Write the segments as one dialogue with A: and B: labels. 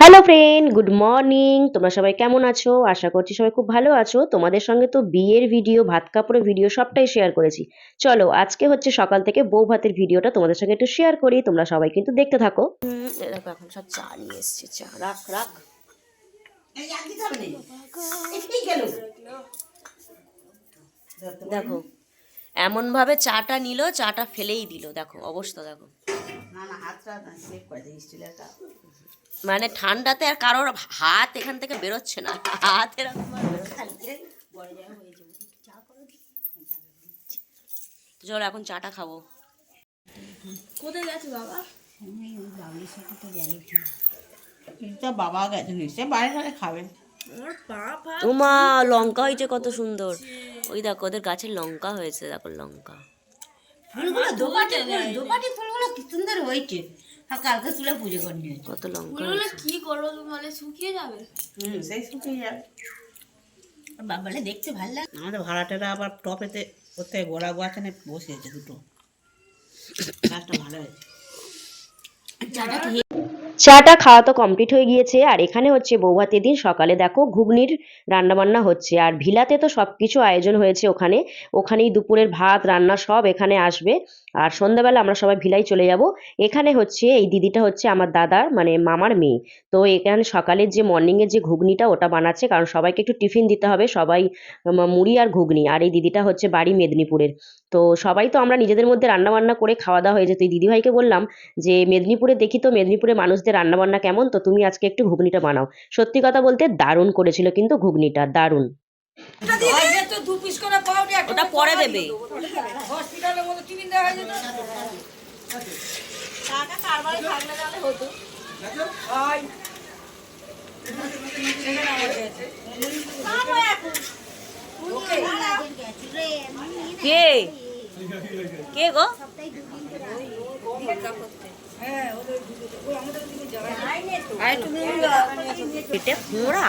A: Hello friend, good morning. তোমরা সবাই কেমন আছো? আশা করছি সবাই খুব ভালো আছো। তোমাদের সঙ্গে তো বিয়ের ভিডিও, ভাত কাপড়ের ভিডিও সবটাই শেয়ার করেছি। চলো আজকে হচ্ছে সকাল থেকে বউ ভাতের ভিডিওটা তোমাদের সঙ্গে একটু শেয়ার করি। তোমরা সবাই কিন্তু দেখতে থাকো। দেখো এখন সব চা নিয়ে এসছে। চা রাখ রাখ। দেখো এমন ভাবে চাটা নিল, চাটা ফেলেই দিল। দেখো অবস্থা দেখো। মানে ঠান্ডাতে আর কারোর হাত এখান থেকে বেরোচ্ছে না, হাত এরকম চলো এখন চাটা খাবো।
B: কোথায় গেছে বাবা?
C: বাবুর সাথে তো গেল তো বাবা গেছে নিশ্চয় বাইরে সাথে খাবে।
B: আমার পা পা
A: উমা লঙ্কা হয়েছে কত সুন্দর। ওই দেখো ওদের গাছের লঙ্কা হয়েছে, দেখো লঙ্কা।
C: ফুলগুলো দোপাটি ফুলগুলো কি সুন্দর হয়েছে। কালকে তুলে পুজো করে নিয়েছে।
A: কত লঙ্কা
B: ফুলগুলো
A: হয়েছে।
B: কি করবো, মানে শুকিয়ে যাবে?
C: সেই শুকিয়ে যাবে। বাবালে দেখতে ভালো লাগে। আমাদের ভাড়াটেরা আবার টপেতে কোথায় গোড়া গাছ এনে বসিয়েছে দুটো। গাছটা ভালো হয়েছে।
A: চাটা খাওয়া তো কমপ্লিট হয়ে গিয়েছে। আর এখানে হচ্ছে বৌভাতের দিন সকালে দেখো ঘুগনির রান্নাবান্না হচ্ছে। আর ভিলাতে তো সব কিছু আয়োজন হয়েছে। ওখানেই দুপুরের ভাত রান্না সব এখানে আসবে। আর সন্ধ্যাবেলা আমরা সবাই ভিলাই চলে যাব। এখানে হচ্ছে এই দিদিটা হচ্ছে আমার দাদার মানে মামার মেয়ে। তো এখানে সকালের যে মর্নিংয়ের যে ঘুগনিটা ওটা বানাচ্ছে, কারণ সবাইকে একটু টিফিন দিতে হবে। সবাই মুড়ি আর ঘুগনি। আর এই দিদিটা হচ্ছে বাড়ি মেদিনীপুরের। তো সবাই তো আমরা নিজেদের মধ্যে রান্নাবান্না করে খাওয়া দাওয়া হয়ে যেত। এই দিদিভাইকে বললাম যে মেদিনীপুরে দেখি তো মেদিনীপুরে মানুষদের রান্নাবান্না কেমন, তো তুমি আজকে একটু ঘুগনিটা বানাও। সত্যি কথা বলতে দারুণ করেছিল কিন্তু ঘুগনিটা দারুণ। ওটা পরে দেবে। কে কে গো? পেটে ফোঁড়া।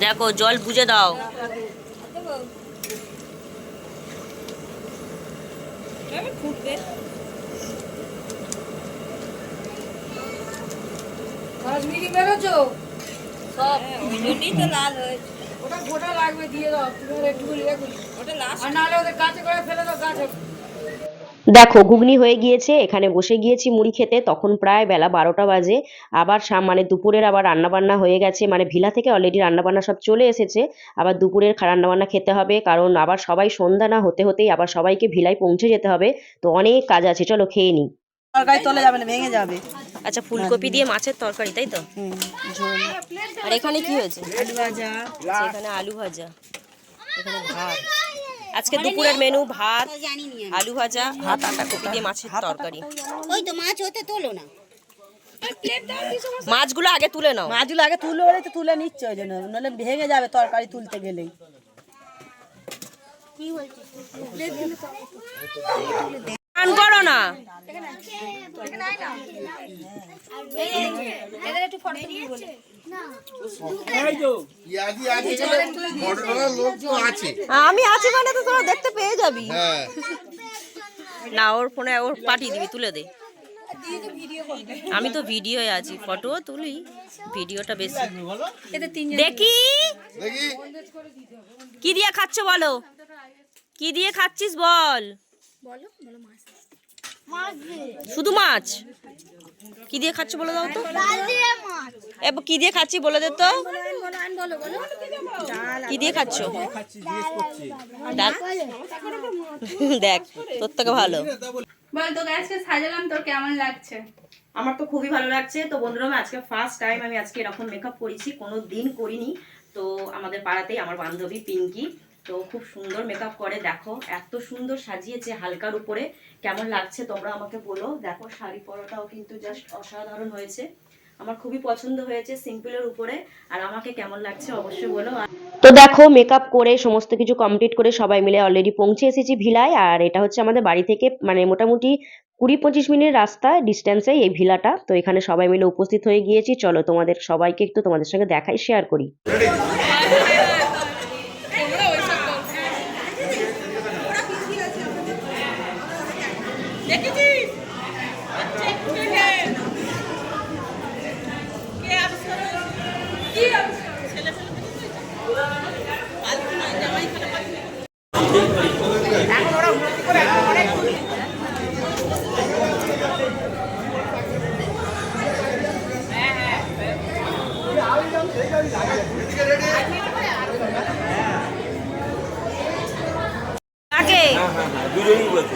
A: দেখো জল বুঝে দাও।
B: কাশ্মীরি বেরোছো সব, ওই জন্যই তো লাল হয়েছে। ওটা গোটা লাগবে, দিয়ে দাও তুমি। একটু ওটা লাস্ট, আর নাহলে ওদের গাছে করে ফেলে দাও গাছে।
A: দেখো ঘুগনি হয়ে গিয়েছে, এখানে বসে গিয়েছি মুড়ি খেতে। তখন প্রায় বেলা 12টা বাজে। আবার মানে দুপুরের আবার রান্নাবান্না হয়ে গেছে, মানে ভিলা থেকে অলরেডি রান্নাবান্না সব চলে এসেছে। আবার দুপুরের রান্নাবান্না খেতে হবে, কারণ আবার সবাই সন্ধ্যা না হতে হতেই আবার সবাইকে ভিলায় পৌঁছে যেতে হবে। তো অনেক কাজ আছে, চলো খেয়ে নিই।
C: তরকারি চলে যাবে না, ভেঙে যাবে।
A: আচ্ছা ফুলকপি দিয়ে মাছের তরকারি, তাই তো? ঝোল। আর এখানে কি হয়েছে?
C: আলু ভাজা।
A: আচ্ছা, এখানে আলু ভাজা, এখানে ভাত। আজকে দুপুরের মেনু ভাত, আলু ভাজা, ভাত, আটা কপি দিয়ে মাছের তরকারি।
C: ওই তো মাছ হতে তোলো না।
A: মাছগুলো আগে তুলে নাও।
C: মাছগুলো আগে তুলে ওরে তো তুলে নিচ্ছে, ওই জন্য নাহলে ভেঙে যাবে তরকারি তুলতে গেলেই।
A: গান করো না। আমি আছি মানে তো তোরা দেখতে পেয়ে যাবি। না ওর ফোনে ওর পাঠিয়ে দিবি, তুলে দে। আমি তো ভিডিওয় আছি, ফটো তুলি, ভিডিওটা বেশি দেখি। কি দিয়ে খাচ্ছ বলো, কি দিয়ে খাচ্ছিস বল। শুধু মাছ? কি দিয়ে খাচ্ছ বলে দাও তো। এবার কি দিয়ে খাচ্ছি বলে দে তো। কি দিয়ে খাচ্ছ? ডাল। দেখ তোর থেকে ভালো।
B: বল তো আজকে সাজালাম, তোর কেমন লাগছে?
A: আমার তো খুবই ভালো লাগছে। তো বন্ধুরা আমি আজকে ফার্স্ট টাইম আমি আজকে এরকম মেকআপ করেছি, কোনো দিন করিনি। তো আমাদের পাড়াতেই আমার বান্ধবী পিঙ্কি, তো খুব সুন্দর মেকআপ করে। দেখো এত সুন্দর সাজিয়েছে হালকার উপরে। কেমন লাগছে তোমরা আমাকে বলো। দেখো শাড়ি পরাটাও কিন্তু জাস্ট অসাধারণ হয়েছে।
D: আমার খুবই পছন্দ হয়েছে সিম্পলের উপরে। আর আমাকে কেমন লাগছে অবশ্যই বলো।
A: তো দেখো মেকআপ করে সমস্ত কিছু কমপ্লিট করে সবাই মিলে অলরেডি পৌঁছে এসেছি ভিলায়। আর এটা হচ্ছে আমাদের বাড়ি থেকে মানে মোটামুটি 20-25 মিনিট রাস্তা ডিস্টেন্সে এই ভিলাটা। তো এখানে সবাই মিলে উপস্থিত হয়ে গিয়েছি। চলো তোমাদের সবাইকে একটু তোমাদের সঙ্গে দেখাই, শেয়ার করি।
D: কাকে
E: দুজনই বলছে।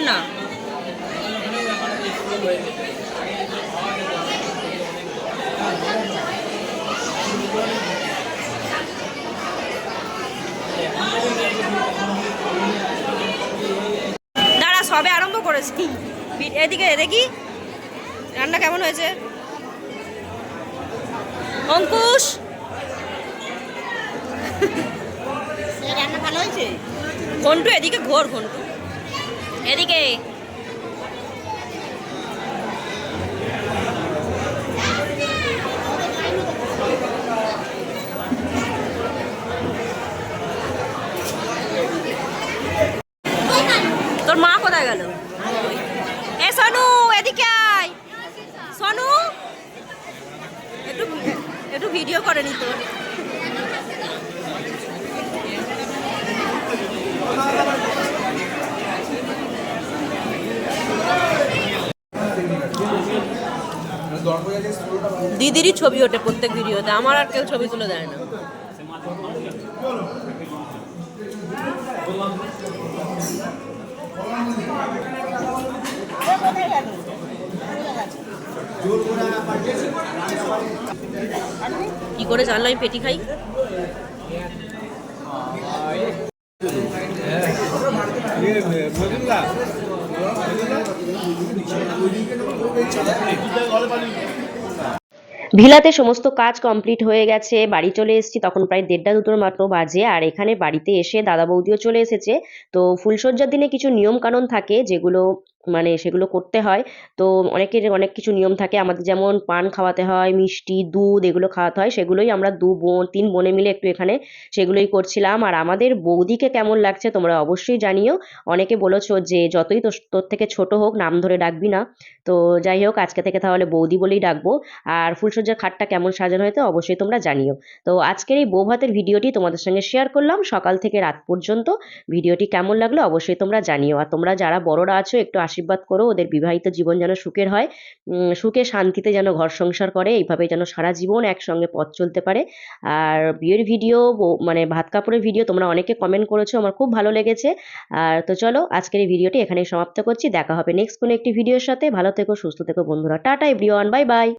D: না দাঁড়া, সবে আরম্ভ করেছি। এদিকে দেখি রান্না কেমন হয়েছে। অঙ্কুশ, রান্না ভালো হয়েছে। ঘন্টু এদিকে ঘোর, ঘন্টু এদিকে। তোর মা কোথায় গেল? এ সোনু এদিকে আয়। সোনু একটু একটু ভিডিও করে নি তোর। দিদিরই ছবি ওঠে প্রত্যেক ভিডিওতে, আমার আর কেউ ছবি তুলে দেয় না। কি করে জানলো আমি পেটি খাই?
A: ভিলাতে সমস্ত কাজ কমপ্লিট হয়ে গেছে, বাড়ি চলে এসেছি। তখন প্রায় 1:30-2টোর মতো বাজে। আর এখানে বাড়িতে এসে দাদা বৌদিও চলে এসেছে। তো ফুলসজ্জার দিনে কিছু নিয়ম কানুন থাকে যেগুলো মানে সেগুলো করতে হয়। তো অনেকের অনেক কিছু নিয়ম থাকে, আমাদের যেমন পান খাওয়াতে হয়, মিষ্টি, দুধ এগুলো খাওয়াতে হয়, সেগুলোই আমরা 3 বোনে মিলে একটু এখানে সেগুলোই করছিলাম। আর আমাদের বৌদিকে কেমন লাগছে তোমরা অবশ্যই জানিও। অনেকে বলেছো যে যতই তোর থেকে ছোট হোক নাম ধরে ডাকবি না। তো যাই হোক, আজকে থেকে তাহলে বৌদি বলেই ডাকবো। আর ফুলসজ্জার খাটটা কেমন সাজানো হয়েছে অবশ্যই তোমরা জানিও। তো আজকের এই বৌভাতের ভিডিওটি তোমাদের সঙ্গে শেয়ার করলাম সকাল থেকে রাত পর্যন্ত। ভিডিওটি কেমন লাগলো অবশ্যই তোমরা জানিও। আর তোমরা যারা বড়রা আছো একটু আশীর্বাদ করো, ওদের বিবাহিত জীবন যেন সুখের হয়, সুখে শান্তিতে যেন ঘর সংসার করে, এইভাবে যেন সারা জীবন একসঙ্গে পথ চলতে পারে। আর বিয়ের ভিডিও, মানে ভাত কাপড়ের ভিডিও তোমরা অনেকে কমেন্ট করেছো, আমার খুব ভালো লেগেছে। আর তো চলো আজকের এই ভিডিওটি এখানেই সমাপ্ত করছি। দেখা হবে নেক্সট কোনো একটি ভিডিওর সাথে। ভালো থেকো, সুস্থ থেকো বন্ধুরা। Tata everyone, bye bye.